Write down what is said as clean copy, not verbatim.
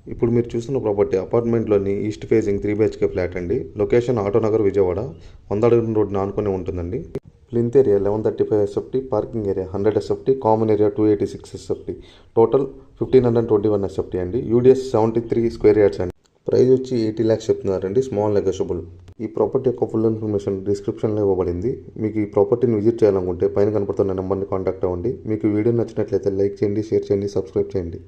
ఇప్పుడు మీరు చూస్తున్న ప్రాపర్టీ అపార్ట్మెంట్లోని ఈస్ట్ ఫేసింగ్ 3 BHK ఫ్లాట్ అండి. లొకేషన్ ఆటోనగర్ విజయవాడ 100 అడుగుల రోడ్డుని ఆనుకుని ఉంటుందండి. Plinth area 1135 SFT, parking area 100 SFT, common area 286 SFT, total 1521 SFT అండి. యూడిఎస్ 73 స్క్వేర్ యార్డ్స్ అండి. ప్రైస్ వచ్చి 80 lakhs చెప్తున్నారండి, స్మాల్ నెగోషియబుల్. ఈ ప్రాపర్టీ యొక్క ఫుల్ ఇన్ఫర్మేషన్ డిస్క్రిప్షన్లో ఇవ్వబడింది. మీకు ఈ ప్రాపర్టీని విజిట్ చేయాలనుకుంటే పైన కనపడుతున్న నెంబర్ని కాంటాక్ట్ అవ్వండి. మీకు వీడియో నచ్చినట్లయితే లైక్ చేయండి, షేర్ చేయండి, సబ్స్క్రైబ్ చేయండి.